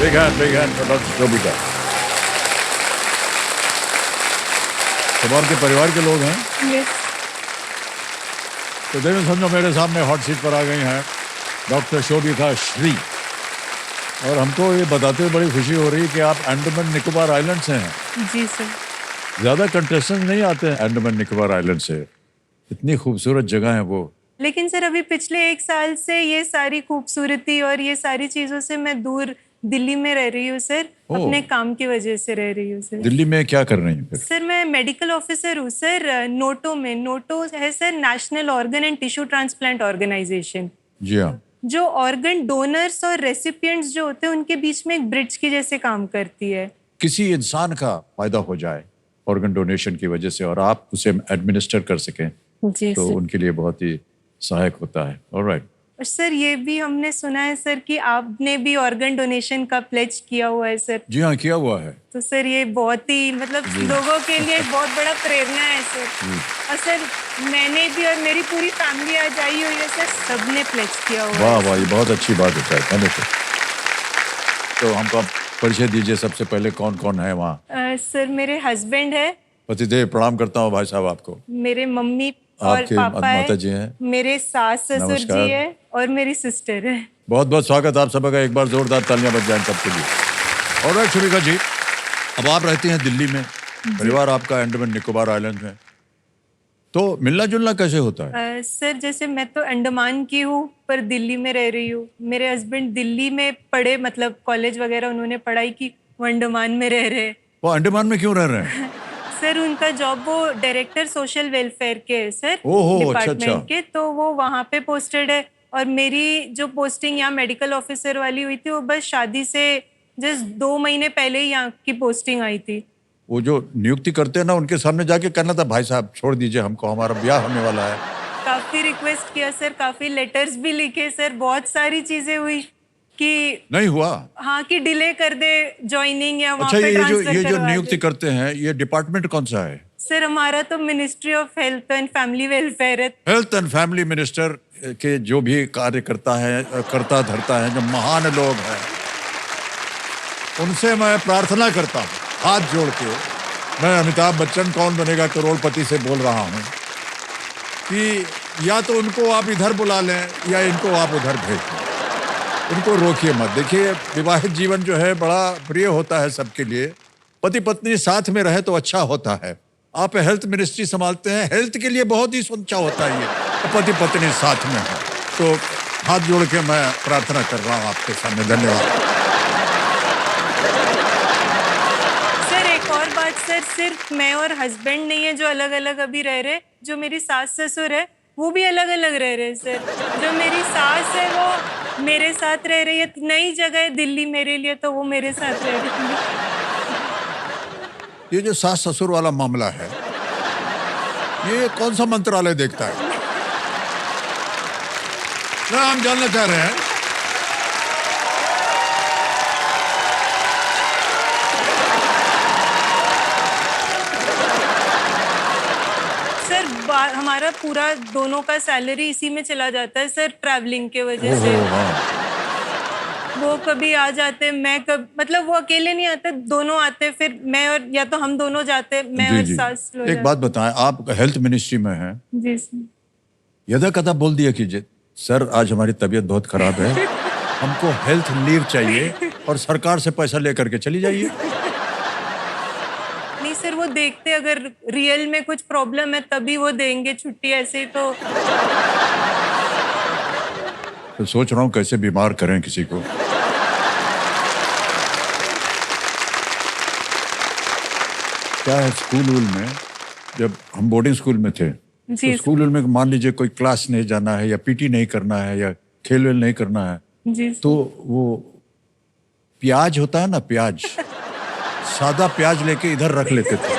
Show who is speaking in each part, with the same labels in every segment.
Speaker 1: big hand for Dr. Shobhika. सब आपके परिवार के लोग हैं?
Speaker 2: Yes.
Speaker 1: तो देखो समझो मेरे सामने हॉट सीट पर आ गई हैं डॉक्टर शोभिका श्री, और हमको ये बताते हुए बड़ी खुशी हो रही है कि आप अंडमान निकोबार आइलैंड से हैं।
Speaker 2: जी सर।
Speaker 1: ज्यादा कंटेस्टेंट नहीं आते हैं अंडमान निकोबार आइलैंड से, इतनी खूबसूरत जगह है वो।
Speaker 2: लेकिन सर अभी पिछले 1 साल से ये सारी खूबसूरती और ये सारी चीजों से मैं दूर दिल्ली में रह रही हूँ सर। अपने काम की वजह से रह रही हूँ सर।
Speaker 1: दिल्ली में क्या कर रही हैं फिर?
Speaker 2: सर मैं मेडिकल ऑफिसर हूँ सर नोटो में। नोटो है sir national organ and tissue transplant organisation.
Speaker 1: जी हाँ।
Speaker 2: जो ऑर्गन डोनर्स और रेसिपिएंट्स जो होते हैं उनके बीच में एक ब्रिज की जैसे काम करती है।
Speaker 1: किसी इंसान का फायदा हो जाए ऑर्गन डोनेशन की वजह से और आप उसे एडमिनिस्टर कर सकें
Speaker 2: जी
Speaker 1: तो
Speaker 2: सर।
Speaker 1: उनके लिए बहुत ही सहायक होता है। ऑलराइट।
Speaker 2: और सर ये भी हमने सुना है सर कि आपने भी ऑर्गन डोनेशन का प्लेज किया हुआ है सर।
Speaker 1: जी हाँ, किया हुआ है।
Speaker 2: तो सर ये बहुत ही मतलब लोगों के लिए एक बहुत बड़ा प्रेरणा है सर। और सर मैंने भी और मेरी पूरी फैमिली आज आई हुई है सर, सबने प्लेज किया हुआ है।
Speaker 1: वाह वाह, ये बहुत अच्छी बात होता है। धन्यवाद। तो हमको आप परिचय दीजिए सबसे पहले, कौन कौन है वहाँ?
Speaker 2: सर मेरे हस्बैंड है।
Speaker 1: पतिदेव, प्रणाम करता हूँ भाई साहब आपको।
Speaker 2: मेरे मम्मी और
Speaker 1: आपके
Speaker 2: पापा
Speaker 1: माता
Speaker 2: है।
Speaker 1: जी हैं।
Speaker 2: मेरे सास ससुर
Speaker 1: नमस्कार।
Speaker 2: जी है और मेरी सिस्टर है।
Speaker 1: बहुत बहुत स्वागत आप सबका, एक बार जोरदार तालियां बज जाएं सबके लिए। ऑलराइट शोभिका जी, अब आप रहती हैं दिल्ली में, परिवार आपका अंडमान निकोबार आइलैंड में, तो मिलना जुलना कैसे होता है?
Speaker 2: सर जैसे मैं तो अंडमान की हूँ पर दिल्ली में रह रही हूँ। मेरे हस्बैंड दिल्ली में पढ़े, मतलब कॉलेज वगैरह उन्होंने पढ़ाई की, वो अंडमान में रह रहे हैं।
Speaker 1: वो अंडमान में क्यों रह रहे हैं?
Speaker 2: सर उनका जॉब, वो डायरेक्टर सोशल वेलफेयर के है सर,
Speaker 1: ओहो,
Speaker 2: डिपार्टमेंट के, तो वो वहाँ पे पोस्टेड है। और मेरी जो पोस्टिंग यहाँ मेडिकल ऑफिसर वाली हुई थी वो बस शादी से जस्ट 2 महीने पहले ही यहाँ की पोस्टिंग आई थी।
Speaker 1: वो जो नियुक्ति करते हैं ना, उनके सामने जाके कहना था भाई साहब छोड़ दीजिए हमको, हमारा ब्याह होने वाला है।
Speaker 2: काफी रिक्वेस्ट किया सर, काफी लेटर्स भी लिखे सर, बहुत सारी चीजें हुई कि
Speaker 1: नहीं हुआ।
Speaker 2: हाँ कि डिले कर दे ज्वाइनिंग या वहाँ
Speaker 1: अच्छा,
Speaker 2: पे
Speaker 1: ये
Speaker 2: ट्रांसफर
Speaker 1: जो
Speaker 2: करवा
Speaker 1: नियुक्ति
Speaker 2: दे।
Speaker 1: करते हैं, ये डिपार्टमेंट कौन सा है?
Speaker 2: सर हमारा तो ministry of health and family welfare है।
Speaker 1: हेल्थ एंड फैमिली मिनिस्टर के जो भी कार्य करता है, करता धरता है, जो महान लोग हैं, उनसे मैं प्रार्थना करता हूँ हाथ जोड़ के, मैं अमिताभ बच्चन कौन बनेगा करोड़पति से बोल रहा हूँ कि या तो उनको आप इधर बुला लें या इनको आप उधर भेज दें, उनको रोकिए मत। देखिए विवाहित जीवन जो है बड़ा प्रिय होता है सबके लिए, पति पत्नी साथ में रहे तो अच्छा होता है। आप हेल्थ मिनिस्ट्री संभालते हैं, हेल्थ के लिए बहुत ही सोचा होता है ये, तो पति पत्नी साथ में हो। तो हाथ जोड़ के मैं प्रार्थना कर रहा हूँ आपके सामने। धन्यवाद
Speaker 2: सर। एक और बात सर, सिर्फ मैं और हस्बैंड नहीं है जो अलग अलग अभी रह रहे, जो मेरी सास ससुर है वो भी अलग अलग रह रहे सर। जो मेरी सास है वो मेरे साथ रह रही है, नई जगह है दिल्ली मेरे लिए, तो वो मेरे साथ रह रही है।
Speaker 1: ये जो सास ससुर वाला मामला है, ये कौन सा मंत्रालय देखता है? ना हम जानना चाह रहे हैं।
Speaker 2: सर हमारा पूरा दोनों का सैलरी इसी में चला जाता है सर, ट्रैवलिंग के वजह से। वो कभी आ जाते, मैं कब मतलब वो अकेले नहीं आते, दोनों आते, फिर मैं और या तो हम दोनों जाते, मैं और सास लोग।
Speaker 1: एक बात बताएं, आप हेल्थ मिनिस्ट्री में हैं।
Speaker 2: जी सर।
Speaker 1: यदा कदा बोल दिया कीजिए, सर आज हमारी तबीयत बहुत खराब है, हमको हेल्थ लीव चाहिए, और सरकार से पैसा लेकर के चली जाइए।
Speaker 2: नहीं सर, वो देखते अगर रियल में कुछ प्रॉब्लम है तभी वो देंगे छुट्टी, ऐसे ही तो
Speaker 1: सोच रहा हूँ कैसे बीमार करें किसी को। क्या है, स्कूल में जब हम बोर्डिंग स्कूल में थे, तो स्कूल में मान लीजिए कोई क्लास नहीं जाना है या पीटी नहीं करना है या खेल वेल नहीं करना है, तो वो प्याज होता है ना, प्याज, सादा प्याज लेके इधर रख लेते थे।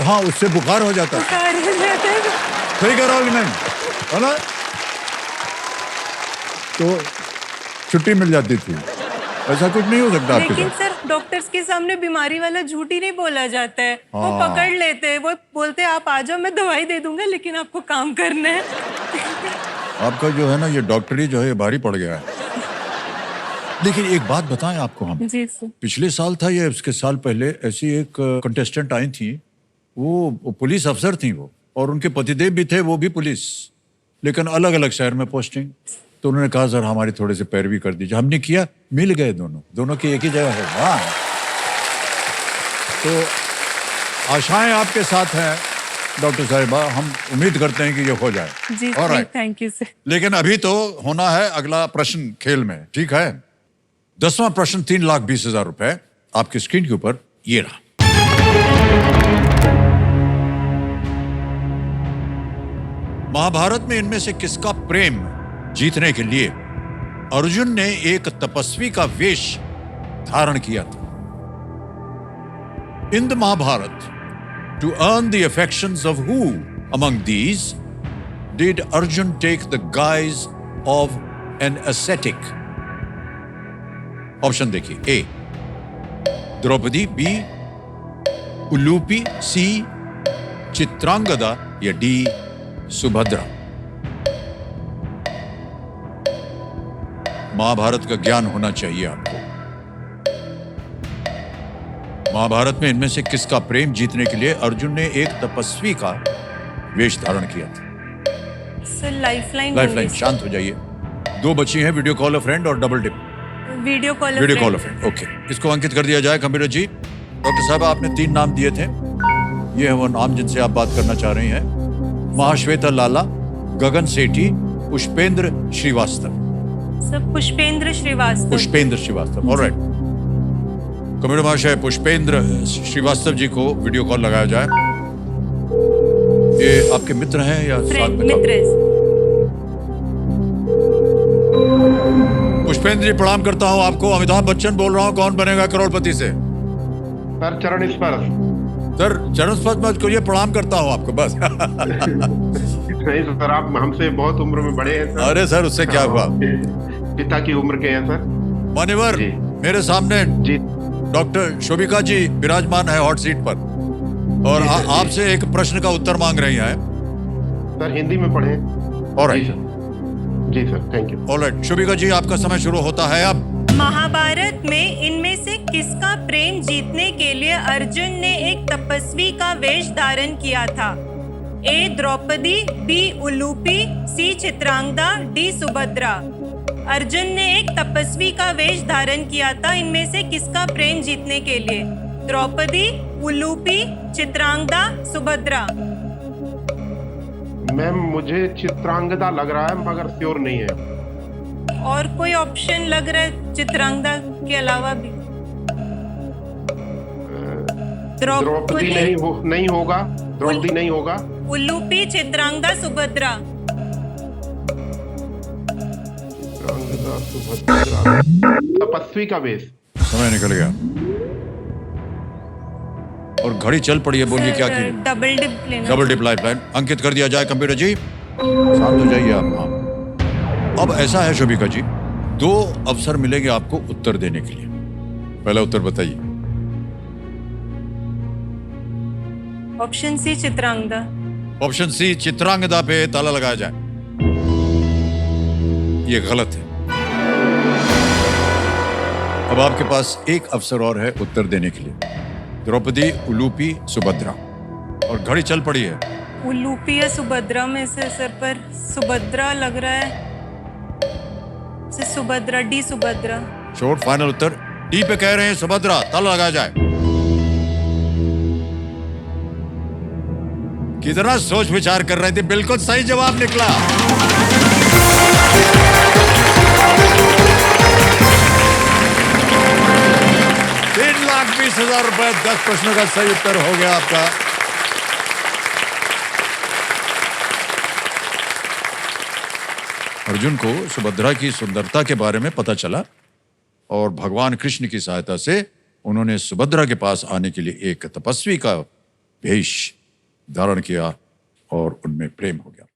Speaker 1: हाँ, उससे बुखार हो जाता है। सही कह रहा हूँ है ना? तो छुट्टी मिल जाती थी। ऐसा कुछ नहीं हो सकता आपके साथ?
Speaker 2: लेकिन सर डॉक्टर्स के सामने बीमारी वाला झूठ ही नहीं बोला जाता है। वो पकड़ लेते हैं, वो बोलते हैं आप आ जाओ, मैं दवाई दे दूंगा, लेकिन आपको काम करना है।
Speaker 1: आपका जो है ना ये डॉक्टरी जो है भारी पड़ गया है। लेकिन एक बात बताएं आपको हम,
Speaker 2: जी सर।
Speaker 1: पिछले साल था या उसके साल पहले ऐसी एक कंटेस्टेंट आई थी, वो पुलिस अफसर थी वो, और उनके पतिदेव भी थे, वो भी पुलिस, लेकिन अलग अलग शहर में पोस्टिंग। तो उन्होंने कहा सर हमारी थोड़ी सी पैरवी कर दीजिए, हमने किया, मिल गए दोनों की एक ही जगह है। हाँ, तो आशाएं आपके साथ हैं डॉक्टर साहिबा, हम उम्मीद करते हैं कि ये हो जाए।
Speaker 2: जी
Speaker 1: Alright.
Speaker 2: Thank you sir.
Speaker 1: लेकिन अभी तो होना है अगला प्रश्न खेल में, ठीक है? 10वां प्रश्न 3,20,000 रुपए आपकी स्क्रीन के ऊपर ये रहा। महाभारत में इनमें से किसका प्रेम जीतने के लिए अर्जुन ने एक तपस्वी का वेश धारण किया था? In the Mahabharata, to earn the affections of who among these did Arjun take the guise of an ascetic? Option देखिए, ए द्रौपदी, बी उलूपी, सी चित्रांगदा या डी सुभद्रा। महाभारत का ज्ञान होना चाहिए आपको। महाभारत में इनमें से किसका प्रेम जीतने के लिए अर्जुन ने एक तपस्वी का वेश धारण किया था?
Speaker 2: Sir lifeline.
Speaker 1: लाइफलाइन, शांत हो जाइए। 2 बची हैं, वीडियो कॉल अ फ्रेंड और double dip.
Speaker 2: Video call
Speaker 1: a friend, okay. इसको अंकित कर दिया जाए कंप्यूटर जी। डॉक्टर साहब आपने 3 नाम दिए थे, ये है वो नाम जिनसे आप बात करना चाह रही हैं। Mahashweta Lala, Gagan Sethi, Pushpendra Srivastava.
Speaker 2: Sir Pushpendra Srivastava. Alright, computer महाशय पुष्पेंद्र श्रीवास्तव जी को वीडियो कॉल लगाया जाए। ये आपके मित्र हैं या साथ में? मित्र।
Speaker 1: पुष्पेंद्र जी प्रणाम करता हूं आपको, अमिताभ बच्चन बोल रहा हूं, कौन बनेगा करोड़पति से।
Speaker 3: सर चरण स्पर्श।
Speaker 1: सर चरण स्पर्श मत करिए, प्रणाम करता हूं आपको बस।
Speaker 3: नहीं सर, आप हमसे बहुत उम्र में बड़े हैं सर।
Speaker 1: अरे सर उससे क्या हुआ,
Speaker 3: पिता की उम्र के हैं सर।
Speaker 1: मान्यवर, मेरे सामने
Speaker 3: जी
Speaker 1: डॉक्टर शोभिका जी विराजमान है हॉट सीट पर, और आपसे एक प्रश्न का उत्तर मांग रही हैं।
Speaker 3: सर हिंदी में पढ़े।
Speaker 1: ऑलराइट
Speaker 3: जी sir, thank you.
Speaker 1: Alright Shobhika ji, आपका समय शुरू होता है अब।
Speaker 2: महाभारत में इनमें से किसका प्रेम जीतने के लिए अर्जुन ने एक तपस्वी का वेश धारण किया था? ए द्रौपदी, बी उलूपी, सी चित्रांगदा, डी सुभद्रा। अर्जुन ने एक तपस्वी का वेश धारण किया था, इनमें से किसका प्रेम जीतने के लिए? द्रौपदी, उलूपी, चित्रांगदा, सुभद्रा।
Speaker 3: मैम मुझे चित्रांगदा लग रहा है, मगर श्योर नहीं है।
Speaker 2: और कोई ऑप्शन लग रहा है चित्रांगदा के अलावा भी?
Speaker 3: द्रौपदी नहीं होगा। द्रौपदी नहीं होगा।
Speaker 2: उलूपी, चित्रांगदा, सुभद्रा।
Speaker 3: तपस्वी का वेश।
Speaker 1: समय निकल गया और घड़ी चल पड़ी है, बोलिए क्या की?
Speaker 2: डबल डिप लेना।
Speaker 1: डबल डिप लाइफलाइन अंकित कर दिया जाए कंप्यूटर जी, शांत हो जाइए आप। हाँ, अब ऐसा है शोभिका जी, 2 अवसर मिलेंगे आपको उत्तर देने के लिए। पहला उत्तर बताइए।
Speaker 2: Option C Chitrangada.
Speaker 1: Option C Chitrangada पे ताला लगाया जाए। ये गलत है। अब आपके पास एक अवसर और है उत्तर देने के लिए। द्रौपदी, उलूपी, सुभद्रा, और घड़ी चल पड़ी है।
Speaker 2: उलूपी या सुभद्रा में से सर, पर सुभद्रा लग रहा है। Subhadra, D Subhadra.
Speaker 1: Short final उत्तर डी पे कह रहे हैं, सुभद्रा। ताला लगाया जाए। कितना सोच विचार कर रहे थे, बिल्कुल सही जवाब निकला। ₹3,20,000 10 प्रश्नों का सही उत्तर हो गया आपका। अर्जुन को सुभद्रा की सुंदरता के बारे में पता चला और भगवान कृष्ण की सहायता से उन्होंने सुभद्रा के पास आने के लिए एक तपस्वी का वेश धारण किया और उनमें प्रेम हो गया।